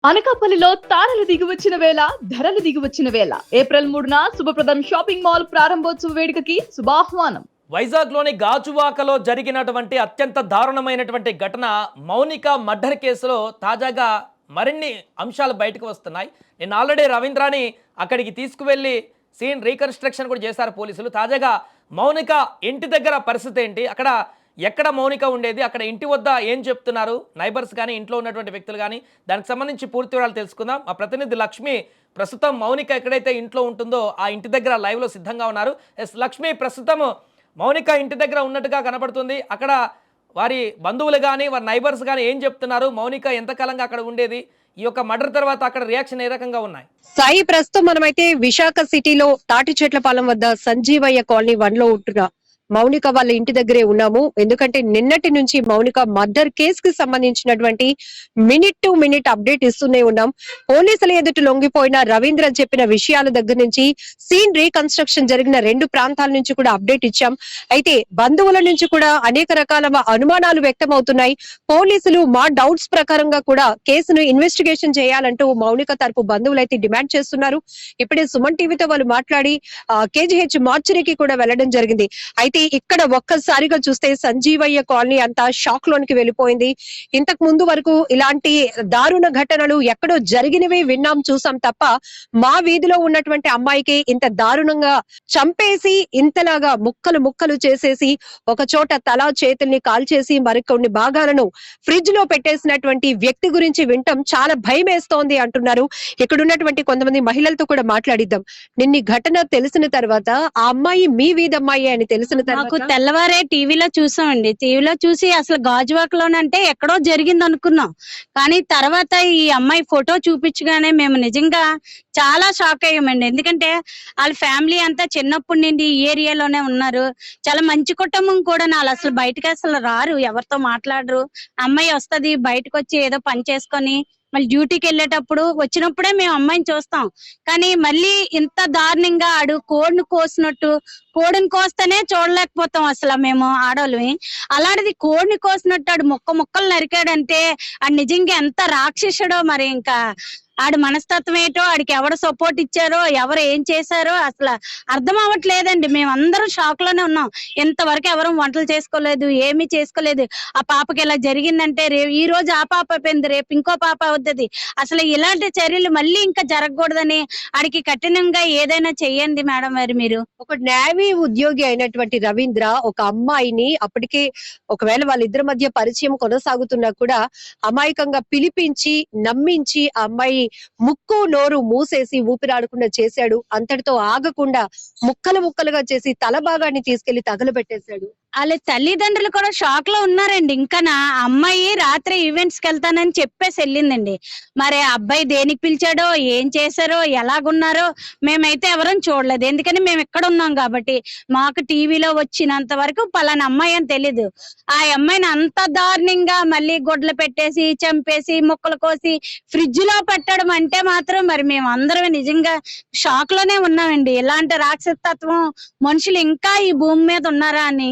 అనకాపల్లిలో తారలు దిగివచ్చిన వేళ ధరలు దిగివచ్చిన వేళ ఏప్రిల్ 3న శుభప్రదం షాపింగ్ మాల్ ప్రారంభోత్సవ వేడుకకి శుభాహ్వానం. వైజాగ్లోని గాజువాకలో జరిగినటువంటి అత్యంత దారుణమైనటువంటి ఘటన మౌనిక మర్డర్ కేసులో తాజాగా మరిన్ని అంశాలు బయటకు వస్తున్నాయి. నేను ఆల్రెడీ రవీంద్రాని అక్కడికి తీసుకువెళ్ళి సీన్ రీకన్స్ట్రక్షన్ కూడా చేశారు పోలీసులు. తాజాగా మౌనిక ఇంటి దగ్గర పరిస్థితి ఏంటి, అక్కడ ఎక్కడ మౌనిక ఉండేది, అక్కడ ఇంటి వద్ద ఏం చెప్తున్నారు నైబర్స్ కానీ ఇంట్లో ఉన్నటువంటి వ్యక్తులు కానీ, దానికి సంబంధించి పూర్తి వివరాలు తెలుసుకుందాం. మా ప్రతినిధి లక్ష్మి ప్రస్తుతం మౌనిక ఎక్కడైతే ఇంట్లో ఉంటుందో ఆ ఇంటి దగ్గర లైవ్లో సిద్ధంగా ఉన్నారు. ఎస్ లక్ష్మి, ప్రస్తుతం మౌనిక ఇంటి దగ్గర ఉన్నట్టుగా కనపడుతుంది. అక్కడ వారి బంధువులు కానీ వారి నైబర్స్ కానీ ఏం చెప్తున్నారు, మౌనిక ఎంతకాలంగా అక్కడ ఉండేది, ఈ యొక్క మర్డర్ తర్వాత అక్కడ రియాక్షన్ ఏ రకంగా ఉన్నాయి? సాయి, ప్రస్తుతం మనమైతే విశాఖ సిటీలో తాటిచెట్లపాలెం వద్ద సంజీవయ్య కాలనీ 1 లో ఉంటున్న మౌనిక వాళ్ళ ఇంటి దగ్గరే ఉన్నాము. ఎందుకంటే నిన్నటి నుంచి మౌనిక మర్డర్ కేసు కి సంబంధించినటువంటి మినిట్ టు మినిట్ అప్డేట్ ఇస్తూనే ఉన్నాం. పోలీసుల ఎదుట లొంగిపోయిన రవీంద్ర చెప్పిన విషయాల దగ్గర నుంచి సీన్ రీకన్స్ట్రక్షన్ జరిగిన 2 ప్రాంతాల నుంచి కూడా అప్డేట్ ఇచ్చాం. అయితే బంధువుల నుంచి కూడా అనేక రకాల అనుమానాలు వ్యక్తం అవుతున్నాయి. పోలీసులు మా డౌట్స్ ప్రకారంగా కూడా కేసును ఇన్వెస్టిగేషన్ చేయాలంటూ మౌనిక తరపు బంధువులు అయితే డిమాండ్ చేస్తున్నారు. ఇప్పుడే సుమన్ టీవీతో వాళ్ళు మాట్లాడి కేజీహెచ్ మార్చురీకి కూడా వెళ్లడం జరిగింది. అయితే ఇక్కడ ఒక్కసారిగా చూస్తే సంజీవయ్య కాలనీ అంతా షాక్ లోనికి వెళ్ళిపోయింది. ఇంతకు ముందు వరకు ఇలాంటి దారుణ ఘటనలు ఎక్కడో జరిగినవి విన్నాం, చూసాం తప్ప మా వీధిలో ఉన్నటువంటి అమ్మాయికి ఇంత దారుణంగా చంపేసి ఇంతలాగా ముక్కలు ముక్కలు చేసేసి ఒక చోట తల చేతుల్ని కాల్చేసి మరికొన్ని భాగాలను ఫ్రిడ్జ్ లో పెట్టేసినటువంటి వ్యక్తి గురించి వింటాం చాలా భయం వేస్తోంది అంటున్నారు. ఇక్కడ ఉన్నటువంటి కొంతమంది మహిళలతో కూడా మాట్లాడిద్దాం. నిన్న ఘటన తెలిసిన తర్వాత ఆ అమ్మాయి మీ వీధి అమ్మాయి అని తెలిసిన మాకు తెల్లవారే టీవీలో చూసామండి. టీవీలో చూసి అసలు గాజువాకలోనంటే ఎక్కడో జరిగింది అనుకున్నాం. కానీ తర్వాత ఈ అమ్మాయి ఫోటో చూపించగానే మేము నిజంగా చాలా షాక్ అయ్యామండి. ఎందుకంటే వాళ్ళ ఫ్యామిలీ అంతా చిన్నప్పటి నుండి ఈ ఏరియాలోనే ఉన్నారు. చాలా మంచి కుటుంబం కూడా. వాళ్ళు అసలు బయటకి అసలు రారు, ఎవరితో మాట్లాడరు. అమ్మాయి వస్తది, బయటకు వచ్చి ఏదో పని చేసుకొని మళ్ళీ డ్యూటీకి వెళ్ళేటప్పుడు వచ్చినప్పుడే మేము అమ్మాయిని చూస్తాం. కానీ మళ్ళీ ఇంత దారుణంగా ఆడు కోడిని కోసినట్టు, కోడిని కోస్తేనే చూడలేకపోతాం అసలు మేము ఆడవాళ్ళమి. అలాంటిది కోడిని కోసినట్టు ఆడు ముక్కలు నరికాడంటే ఆడు నిజంగా ఎంత రాక్షసుడో. మరి ఇంకా ఆడి మనస్తత్వం ఏంటో, ఆడికి ఎవరు సపోర్ట్ ఇచ్చారో, ఎవరు ఏం చేశారో అసలు అర్థం అవ్వట్లేదండి. మేము అందరం షాక్ లోనే ఉన్నాం. ఇంతవరకు ఎవరు వంటలు చేసుకోలేదు, ఏమీ చేసుకోలేదు. ఆ పాపకి ఇలా జరిగిందంటే ఈ రోజు ఆ పాప అయిపోయింది, రేపు ఇంకో పాప అవుతుంది. అసలు ఇలాంటి చర్యలు మళ్ళీ ఇంకా జరగకూడదని ఆడికి కఠినంగా ఏదైనా చెయ్యండి మేడం. మరి మీరు ఒక నేవీ ఉద్యోగి అయినటువంటి రవీంద్ర ఒక అమ్మాయిని అప్పటికే ఒకవేళ వాళ్ళిద్దరి మధ్య పరిచయం కొనసాగుతున్నా కూడా అమాయకంగా పిలిపించి నమ్మించి ఆ అమ్మాయి ముక్కు నోరు మూసేసి ఊపిరాడకుండా చేశాడు. అంతటితో ఆగకుండా ముక్కలు ముక్కలుగా చేసి తల భాగాన్ని తీసుకెళ్లి తగలబెట్టేశాడు. వాళ్ళ తల్లిదండ్రులు కూడా షాక్ లో ఉన్నారండి. ఇంకా నా అమ్మాయి రాత్రి ఈవెంట్స్ కి వెళ్తానని చెప్పేసి వెళ్ళిందండి. మరి అబ్బాయి దేనికి పిలిచాడో, ఏం చేశారో, ఎలాగున్నారో మేమైతే ఎవరం చూడలేదు. ఎందుకని మేము ఇక్కడ ఉన్నాం కాబట్టి. మాకు టీవీలో వచ్చినంత వరకు పలానా అమ్మాయి అని తెలీదు. ఆ అమ్మాయిని అంత దారుణంగా మళ్ళీ గుడ్లు పెట్టేసి చంపేసి ముక్కలు కోసి ఫ్రిడ్జ్ లో పెట్టడం అంటే మాత్రం మరి మేము అందరం నిజంగా షాక్ లోనే ఉన్నామండి. ఇలాంటి రాక్షసత్వం మనుషులు ఇంకా ఈ భూమి మీద ఉన్నారా అని.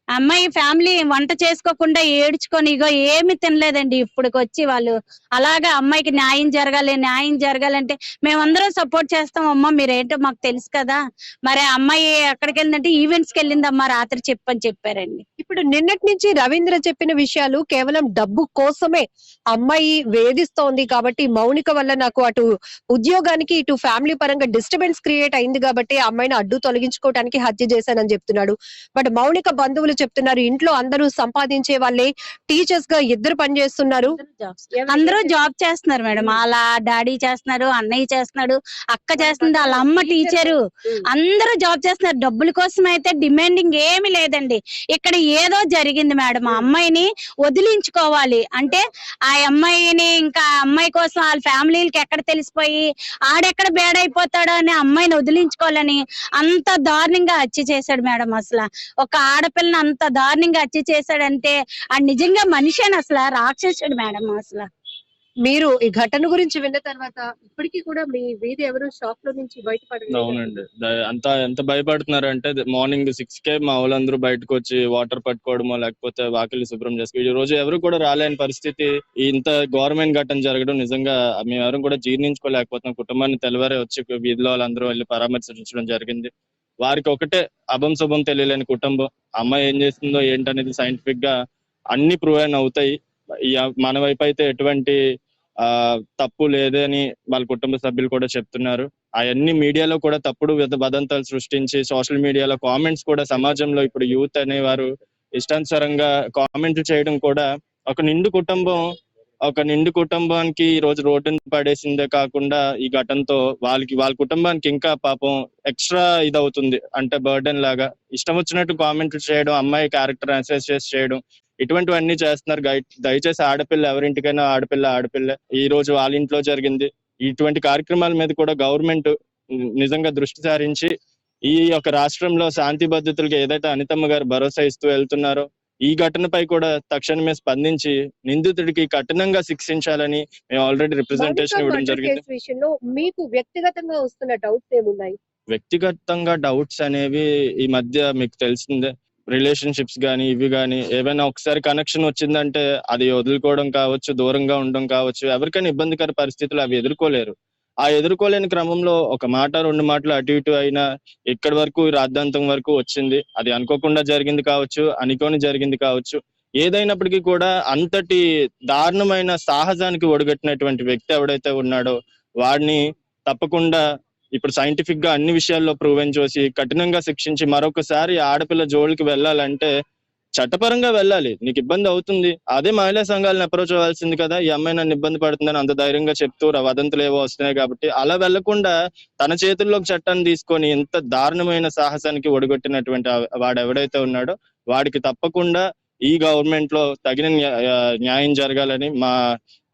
అమ్మాయి ఫ్యామిలీ వంట చేసుకోకుండా ఏడ్చుకొని ఇగో ఏమి తినలేదండి ఇప్పటికొచ్చి. వాళ్ళు అలాగా అమ్మాయికి న్యాయం జరగాలంటే మేమందరం సపోర్ట్ చేస్తాం. అమ్మ మీరేంటో మాకు తెలుసు కదా. మరి అమ్మాయి ఎక్కడికి వెళ్ళిందంటే ఈవెంట్స్ కి వెళ్ళిందమ్మా రాత్రి చెప్పని చెప్పారండి. ఇప్పుడు నిన్నటి నుంచి రవీంద్ర చెప్పిన విషయాలు కేవలం డబ్బు కోసమే. అమ్మాయి వేధిస్తోంది కాబట్టి మౌనిక వల్ల నాకు అటు ఉద్యోగానికి ఇటు ఫ్యామిలీ పరంగా డిస్టర్బెన్స్ క్రియేట్ అయింది కాబట్టి ఆ అమ్మాయిని అడ్డు తొలగించుకోవడానికి హత్య చేశానని చెప్తున్నాడు. బట్ మౌనిక బంధువులు చెప్తున్నారు ఇంట్లో అందరూ సంపాదించే వాళ్ళే, టీచర్స్ గా ఇద్దరు పనిచేస్తున్నారు, అందరూ జాబ్ చేస్తున్నారు మేడం. వాళ్ళ డాడీ చేస్తున్నారు, అన్నయ్య చేస్తున్నాడు, అక్క చేస్తుంది, వాళ్ళ అమ్మ టీచరు, అందరూ జాబ్ చేస్తున్నారు. డబ్బుల కోసం అయితే డిమాండింగ్ ఏమి లేదండి. ఇక్కడ ఏదో జరిగింది మేడం. ఆ అమ్మాయిని వదిలించుకోవాలి అంటే ఆ అమ్మాయిని ఇంకా అమ్మాయి కోసం వాళ్ళ ఫ్యామిలీలకి ఎక్కడ తెలిసిపోయి ఆడెక్కడ బేడైపోతాడో అని అమ్మాయిని వదిలించుకోవాలని అంత దారుణంగా హత్య చేశాడు మేడం. అసలు ఒక ఆడపిల్లని అంత దారుణంగా హత్య చేశాడంటే ఆ నిజంగా మనిషి అని అసలు రాక్షసుడు మేడం. అసలు మీరు ఈ ఘటన గురించి విన్న తర్వాత ఇప్పటికీ కూడా మీ వీధి ఎవరు షాప్ లో నుంచి బయటపడలేదు. అవునండి. ఎంత భయపడుతున్నారంటే మార్నింగ్ 6కే మా వాళ్ళందరూ బయటకు వచ్చి వాటర్ పట్టుకోవడమో లేకపోతే వాకిలి శుభ్రం చేసుకో ఈ రోజు ఎవరు కూడా రాలేని పరిస్థితి. ఇంత గవర్నమెంట్ ఘటన జరగడం నిజంగా మేము ఎవరు కూడా జీర్ణించుకోలేకపోతున్నాం. కుటుంబాన్ని తెల్లవారే వచ్చి వీధిలో వాళ్ళందరూ వెళ్ళి పరామర్శించడం జరిగింది. వారికి ఒకటే అభం శుభం తెలియలేని కుటుంబం. అమ్మాయి ఏం చేస్తుందో ఏంటనేది సైంటిఫిక్ గా అన్ని ప్రూవ్ అవుతాయి. మన వైపు అయితే ఎటువంటి తప్పు లేదని వాళ్ళ కుటుంబ సభ్యులు కూడా చెప్తున్నారు. అవన్నీ మీడియాలో కూడా తప్పుడు వదంతాలు సృష్టించి సోషల్ మీడియాలో కామెంట్స్ కూడా సమాజంలో ఇప్పుడు యూత్ అనేవారు ఇష్టానుసారంగా కామెంట్లు చేయడం కూడా ఒక నిండు కుటుంబానికి ఈ రోజు రోడ్డుని పడేసిందే కాకుండా ఈ ఘటనతో వాళ్ళ కుటుంబానికి ఇంకా పాపం ఎక్స్ట్రా ఇదవుతుంది. అంటే బర్డెన్ లాగా ఇష్టం వచ్చినట్టు కామెంట్లు చేయడం, అమ్మాయి క్యారెక్టర్ అసెస్ చేయడం ఇటువంటివన్నీ చేస్తున్నారు. దయచేసి ఆడపిల్ల ఎవరింటికైనా ఆడపిల్ల ఈ రోజు వాళ్ళ ఇంట్లో జరిగింది. ఇటువంటి కార్యక్రమాల మీద కూడా గవర్నమెంట్ నిజంగా దృష్టి సారించి ఈ యొక్క రాష్ట్రంలో శాంతి భద్రతలకు ఏదైతే అనితమ్మ గారు భరోసా ఇస్తూ వెళ్తున్నారో ఈ ఘటనపై కూడా తక్షణమే స్పందించి నిందితుడికి కఠినంగా శిక్షించాలని మేము ఆల్రెడీ రిప్రజెంటేషన్ ఇవ్వడం జరిగింది. విషయంలో మీకు వ్యక్తిగతంగా వస్తున్న డౌట్స్ ఏమున్నాయి? వ్యక్తిగతంగా డౌట్స్ అనేవి ఈ మధ్య మీకు తెలిసిందే, రిలేషన్షిప్స్ కానీ ఇవి కానీ ఏవైనా ఒకసారి కనెక్షన్ వచ్చిందంటే అది వదులుకోవడం కావచ్చు, దూరంగా ఉండడం కావచ్చు, ఎవరికైనా ఇబ్బందికర పరిస్థితులు అవి ఎదుర్కోలేరు. ఆ ఎదుర్కోలేని క్రమంలో ఒక మాట 2 మాటలు అటు ఇటు అయినా ఇక్కడి వరకు రాద్ధాంతం వరకు వచ్చింది. అది అనుకోకుండా జరిగింది కావచ్చు, అనుకోని జరిగింది కావచ్చు. ఏదైనప్పటికీ కూడా అంతటి దారుణమైన సాహసానికి ఒడిగట్టినటువంటి వ్యక్తి ఎవడైతే ఉన్నాడో వాడిని తప్పకుండా ఇప్పుడు సైంటిఫిక్ గా అన్ని విషయాల్లో ప్రూవెన్ చేసి కఠినంగా శిక్షించి మరొకసారి ఆడపిల్ల జోలికి వెళ్ళాలంటే చట్టపరంగా వెళ్ళాలి. నీకు ఇబ్బంది అవుతుంది, అదే మహిళా సంఘాలను అప్రోచ్ అవ్వాల్సింది కదా. ఈ అమ్మాయి నన్ను ఇబ్బంది పడుతుందని అంత ధైర్యంగా చెప్తూ వదంతులు ఏవో వస్తున్నాయి కాబట్టి అలా వెళ్లకుండా తన చేతుల్లోకి చట్టాన్ని తీసుకొని ఎంత దారుణమైన సాహసానికి ఒడిగొట్టినటువంటి వాడు ఎవడైతే ఉన్నాడో వాడికి తప్పకుండా ఈ గవర్నమెంట్ లో తగిన న్యాయం జరగాలని మా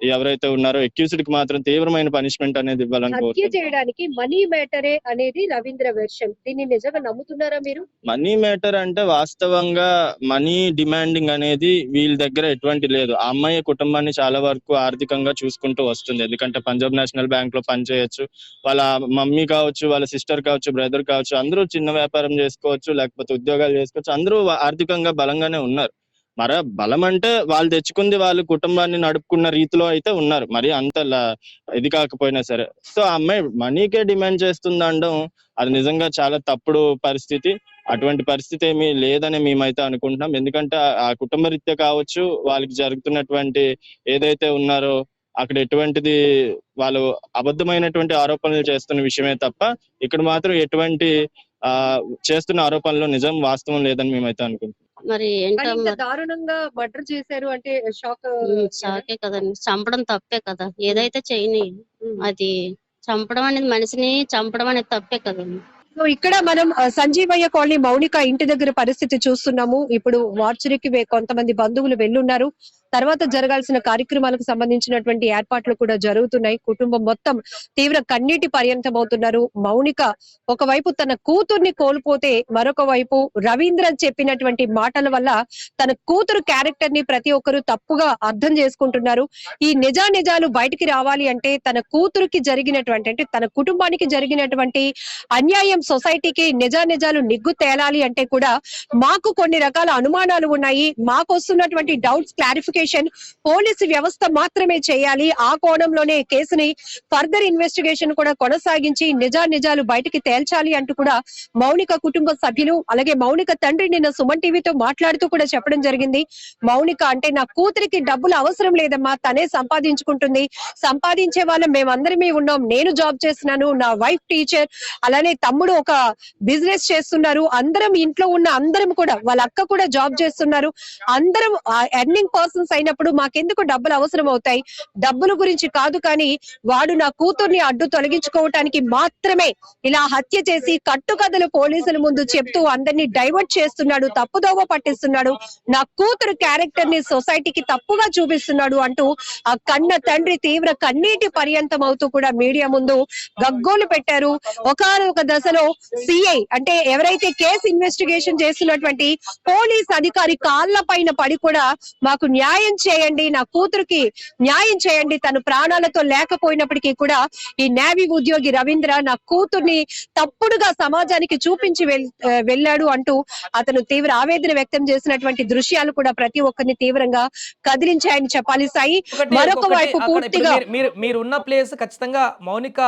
ఎవరైతే ఉన్నారో అక్యూజ్డ్ కి మాత్రం తీవ్రమైన పనిష్మెంట్ అనేది ఇవ్వాలని హత్య చేయడానికి మనీ మ్యాటరే అనేది రవీంద్ర వెర్షన్. దీన్ని నిజంగా నమ్ముతున్నారా మీరు? మనీ మ్యాటర్ అంటే వాస్తవంగా మనీ డిమాండింగ్ అనేది వీళ్ళ దగ్గర ఎటువంటి లేదు. ఆ అమ్మాయి కుటుంబాన్ని చాలా వరకు ఆర్థికంగా చూసుకుంటూ వస్తుంది. ఎందుకంటే పంజాబ్ నేషనల్ బ్యాంక్ లో పనిచేయొచ్చు, వాళ్ళ మమ్మీ కావచ్చు, వాళ్ళ సిస్టర్ కావచ్చు, బ్రదర్ కావచ్చు, అందరూ చిన్న వ్యాపారం చేసుకోవచ్చు, లేకపోతే ఉద్యోగాలు చేసుకోవచ్చు, అందరూ ఆర్థికంగా బలంగానే ఉన్నారు. మరి బలం అంటే వాళ్ళు తెచ్చుకుంది వాళ్ళు కుటుంబాన్ని నడుపుకున్న రీతిలో అయితే ఉన్నారు, మరి అంత ఇది కాకపోయినా సరే. సో ఆ అమ్మాయి మనీకే డిమాండ్ చేస్తుంది అనడం అది నిజంగా చాలా తప్పుడు పరిస్థితి. అటువంటి పరిస్థితి ఏమీ లేదని మేమైతే అనుకుంటున్నాం. ఎందుకంటే ఆ కుటుంబ రీత్యా కావచ్చు, వాళ్ళకి జరుగుతున్నటువంటి ఏదైతే ఉన్నారో అక్కడ ఎటువంటిది వాళ్ళు అబద్ధమైనటువంటి ఆరోపణలు చేస్తున్న విషయమే తప్ప ఇక్కడ మాత్రం ఎటువంటి చేస్తున్న ఆరోపణలో నిజం వాస్తవం లేదని మేమైతే అనుకుంటున్నాం. మరి దారుణంగా మర్డర్ చేశారు అంటే షాకే కదండి. చంపడం తప్పే కదా, ఏదైతే చేయని అది చంపడం అనేది, మనిషిని చంపడం అనేది తప్పే కదండి. సో ఇక్కడ మనం సంజీవయ్య కాలనీ మౌనిక ఇంటి దగ్గర పరిస్థితి చూస్తున్నాము. ఇప్పుడు వార్చరీకి కొంతమంది బంధువులు వెళ్ళున్నారు. తర్వాత జరగాల్సిన కార్యక్రమాలకు సంబంధించినటువంటి ఏర్పాట్లు కూడా జరుగుతున్నాయి. కుటుంబం మొత్తం తీవ్ర కన్నీటి పర్యంతం అవుతున్నారు. మౌనిక ఒకవైపు తన కూతుర్ని కోల్పోతే మరొక వైపు రవీంద్ర చెప్పినటువంటి మాటల వల్ల తన కూతురు క్యారెక్టర్ ని ప్రతి ఒక్కరు తప్పుగా అర్థం చేసుకుంటున్నారు. ఈ నిజాలు బయటికి రావాలి అంటే తన కూతురుకి జరిగినటువంటి అంటే తన కుటుంబానికి జరిగినటువంటి అన్యాయం సొసైటీకి నిజాలు నిగ్గు తేలాలి అంటే కూడా మాకు కొన్ని రకాల అనుమానాలు ఉన్నాయి. మాకు వస్తున్నటువంటి డౌట్స్ క్లారిఫికేషన్ పోలీసు వ్యవస్థ మాత్రమే చేయాలి. ఆ కోణంలోనే కేసుని ఫర్దర్ ఇన్వెస్టిగేషన్ కూడా కొనసాగించి నిజాలు బయటికి తేల్చాలి అంటూ కూడా మౌనిక కుటుంబ సభ్యులు అలాగే మౌనిక తండ్రి నిన్న సుమన్ టీవీతో మాట్లాడుతూ కూడా చెప్పడం జరిగింది. మౌనిక అంటే నా కూతురికి డబ్బులు అవసరం లేదమ్మా, తనే సంపాదించుకుంటుంది, సంపాదించే వాళ్ళం మేమందరమే ఉన్నాం, నేను జాబ్ చేస్తున్నాను, నా వైఫ్ టీచర్, అలానే తమ్ముడు ఒక బిజినెస్ చేస్తున్నారు, అందరం ఇంట్లో ఉన్న అందరం కూడా వాళ్ళ అక్క కూడా జాబ్ చేస్తున్నారు, అందరం ఎర్నింగ్ పర్సన్స్ అయినప్పుడు మాకెందుకు డబ్బులు అవసరం అవుతాయి, డబ్బుల గురించి కాదు, కానీ వాడు నా కూతుర్ని అడ్డు తొలగించుకోవటానికి మాత్రమే ఇలా హత్య చేసి కట్టుకథలు పోలీసుల ముందు చెప్తూ అందరినీ డైవర్ట్ చేస్తున్నాడు, తప్పుదోవ పట్టిస్తున్నాడు, నా కూతురు క్యారెక్టర్ ని సొసైటీకి తప్పుగా చూపిస్తున్నాడు అంటూ ఆ కన్న తండ్రి తీవ్ర కన్నీటి పర్యంతం అవుతూ కూడా మీడియా ముందు గగ్గోలు పెట్టారు. ఒక దశలో సిఐ అంటే ఎవరైతే కేసు ఇన్వెస్టిగేషన్ చేస్తున్నటువంటి పోలీస్ అధికారి కాళ్ల పైన పడి కూడా మాకు న్యాయం న్యాయం చేయండి, నా కూతురికి న్యాయం చేయండి. తను ప్రాణాలతో లేకపోయినప్పటికీ కూడా ఈ నేవీ ఉద్యోగి రవీంద్ర నా కూతుర్ని తప్పుడుగా సమాజానికి చూపించి వెళ్ళాడు అంటూ అతను తీవ్ర ఆవేదన వ్యక్తం చేసినటువంటి దృశ్యాలు కూడా ప్రతి ఒక్కరిని తీవ్రంగా కదిలించాయని చెప్పాలి సాయి. మరొక వైపు పూర్తిగా మీరు ఉన్న ప్లేస్ ఖచ్చితంగా మౌనిక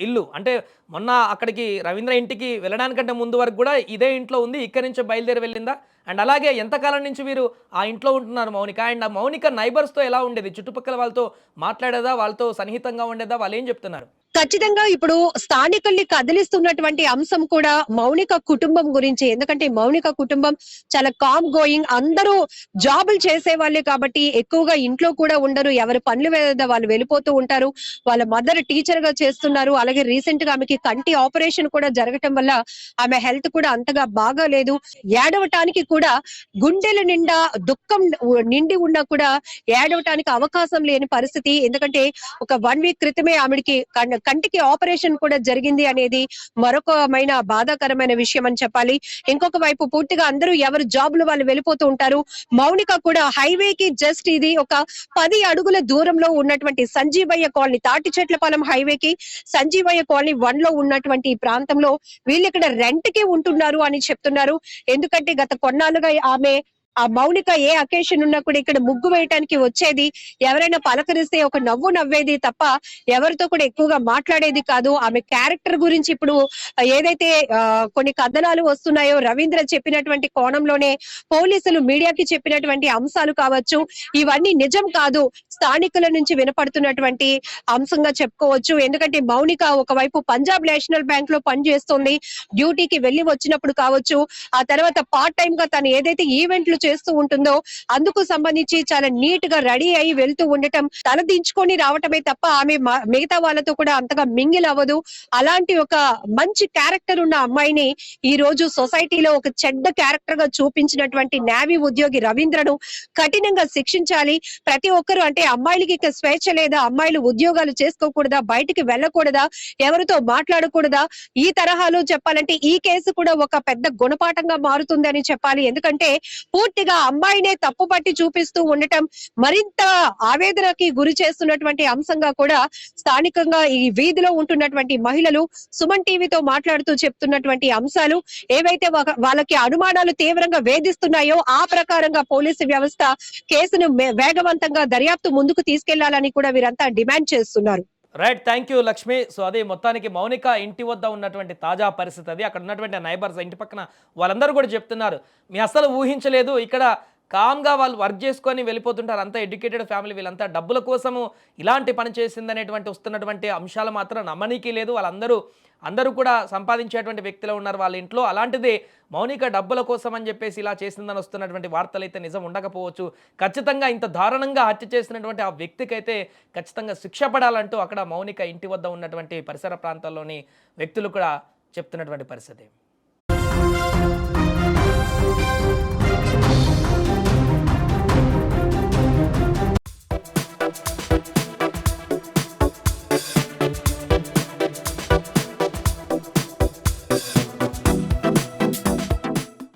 ఇల్లు అంటే మొన్న అక్కడికి రవీంద్ర ఇంటికి వెళ్ళడానికంటే ముందు వరకు కూడా ఇదే ఇంట్లో ఉంది, ఇక్కడి నుంచి బయలుదేరి వెళ్ళిందా? అండ్ అలాగే ఎంతకాలం నుంచి వీరు ఆ ఇంట్లో ఉంటున్నారు మౌనిక? అండ్ ఆ మౌనిక నైబర్స్తో ఎలా ఉండేది? చుట్టుపక్కల వాళ్ళతో మాట్లాడేదా? వాళ్ళతో సన్నిహితంగా ఉండేదా? వాళ్ళు ఏం చెప్తున్నారు? ఖచ్చితంగా ఇప్పుడు స్థానికుల్ని కదిలిస్తున్నటువంటి అంశం కూడా మౌనిక కుటుంబం గురించి. ఎందుకంటే మౌనిక కుటుంబం చాలా కామ్ గోయింగ్, అందరూ జాబులు చేసే వాళ్ళే కాబట్టి ఎక్కువగా ఇంట్లో కూడా ఉండరు, ఎవరి పనులు వాళ్ళు వెళ్ళిపోతూ ఉంటారు. వాళ్ళ మదర్ టీచర్ గా చేస్తున్నారు. అలాగే రీసెంట్ గా ఆమెకి కంటి ఆపరేషన్ కూడా జరగటం వల్ల ఆమె హెల్త్ కూడా అంతగా బాగాలేదు. ఏడవటానికి కూడా గుండెల నిండా దుఃఖం నిండి ఉన్నా కూడా ఏడవటానికి అవకాశం లేని పరిస్థితి. ఎందుకంటే ఒక 1 వీక్ క్రితమే ఆమెకి కంటికి ఆపరేషన్ కూడా జరిగింది అనేది మరొకమైన బాధాకరమైన విషయం అని చెప్పాలి. ఇంకొక వైపు పూర్తిగా అందరూ ఎవరు జాబ్లు వాళ్ళు వెళ్ళిపోతూ ఉంటారు. మౌనిక కూడా హైవేకి జస్ట్ ఇది ఒక 10 అడుగుల దూరంలో ఉన్నటువంటి సంజీవయ్య కాలనీ, తాటి చెట్లపాలెం హైవేకి సంజీవయ్య కాలనీ 1 లో ఉన్నటువంటి ఈ ప్రాంతంలో వీళ్ళు ఇక్కడ రెంట్ కి ఉంటున్నారు అని చెప్తున్నారు. ఎందుకంటే గత కొన్నాళ్ళుగా ఆ మౌనిక ఏ అకేషన్ ఉన్నా కూడా ఇక్కడ ముగ్గు వేయటానికి వచ్చేది, ఎవరైనా పలకరిస్తే ఒక నవ్వు నవ్వేది తప్ప ఎవరితో కూడా ఎక్కువగా మాట్లాడేది కాదు. ఆమె క్యారెక్టర్ గురించి ఇప్పుడు ఏదైతే కొన్ని కథనాలు వస్తున్నాయో, రవీంద్ర చెప్పినటువంటి కోణంలోనే పోలీసులు మీడియాకి చెప్పినటువంటి అంశాలు కావచ్చు, ఇవన్నీ నిజం కాదు, స్థానికుల నుంచి వినపడుతున్నటువంటి అంశంగా చెప్పుకోవచ్చు. ఎందుకంటే మౌనిక ఒకవైపు పంజాబ్ నేషనల్ బ్యాంక్ లో పనిచేస్తుంది, డ్యూటీకి వెళ్లి వచ్చినప్పుడు కావచ్చు, ఆ తర్వాత పార్ట్ టైం గా తను ఏదైతే ఈవెంట్లు చేస్తూ ఉంటుందో అందుకు సంబంధించి చాలా నీట్ గా రెడీ అయి వెళ్తూ ఉండటం, తల దించుకొని రావటమే తప్ప ఆమె మిగతా వాళ్ళతో కూడా అంతగా మింగిల్ అవ్వదు. అలాంటి ఒక మంచి క్యారెక్టర్ ఉన్న అమ్మాయిని ఈ రోజు సొసైటీలో ఒక చెడ్డ క్యారెక్టర్ గా చూపించినటువంటి నేవీ ఉద్యోగి రవీంద్రను కఠినంగా శిక్షించాలి. ప్రతి ఒక్కరు అంటే అమ్మాయిలకి ఇక స్వేచ్ఛ లేదా, అమ్మాయిలు ఉద్యోగాలు చేసుకోకూడదా, బయటికి వెళ్ళకూడదా, ఎవరితో మాట్లాడకూడదా, ఈ తరహాలో చెప్పాలంటే ఈ కేసు కూడా ఒక పెద్ద గుణపాఠంగా మారుతుందని చెప్పాలి. ఎందుకంటే పూర్తిగా అమ్మాయినే తప్పుపట్టి చూపిస్తూ ఉండటం మరింత ఆవేదనకి గురి చేస్తున్నటువంటి అంశంగా కూడా స్థానికంగా ఈ వీధిలో ఉంటున్నటువంటి మహిళలు సుమన్ టీవీతో మాట్లాడుతూ చెప్తున్నటువంటి అంశాలు ఏవైతే వాళ్ళకి అనుమానాలు తీవ్రంగా వేధిస్తున్నాయో ఆ ప్రకారంగా పోలీసు వ్యవస్థ కేసును వేగవంతంగా దర్యాప్తు ముందుకు తీసుకెళ్లాలని కూడా వీరంతా డిమాండ్ చేస్తున్నారు. Right, thank you Lakshmi. So అది మొత్తానికి మౌనిక ఇంటి వద్ద ఉన్నటువంటి తాజా పరిస్థితి అది. అక్కడ ఉన్నటువంటి నైబర్స్, ఇంటి పక్కన వాళ్ళందరూ కూడా చెప్తున్నారు, మీ అసలు ఊహించలేదు, ఇక్కడ కామ్గా వాళ్ళు వర్క్ చేసుకొని వెళ్ళిపోతుంటారు, అంతా ఎడ్యుకేటెడ్ ఫ్యామిలీ, వీళ్ళంతా డబ్బుల కోసము ఇలాంటి పని చేసిందనేటువంటి వస్తున్నటువంటి అంశాలు మాత్రం నమ్మనీకి లేదు. అందరూ కూడా సంపాదించేటువంటి వ్యక్తులు ఉన్నారు వాళ్ళ ఇంట్లో. అలాంటిది మౌనిక డబ్బుల కోసం అని చెప్పేసి ఇలా చేసిందని వస్తున్నటువంటి వార్తలు అయితే నిజం ఉండకపోవచ్చు. ఖచ్చితంగా ఇంత దారుణంగా హత్య చేసినటువంటి ఆ వ్యక్తికైతే ఖచ్చితంగా శిక్ష పడాలంటూ అక్కడ మౌనిక ఇంటి వద్ద ఉన్నటువంటి పరిసర ప్రాంతాల్లోని వ్యక్తులు కూడా చెప్తున్నటువంటి పరిస్థితి.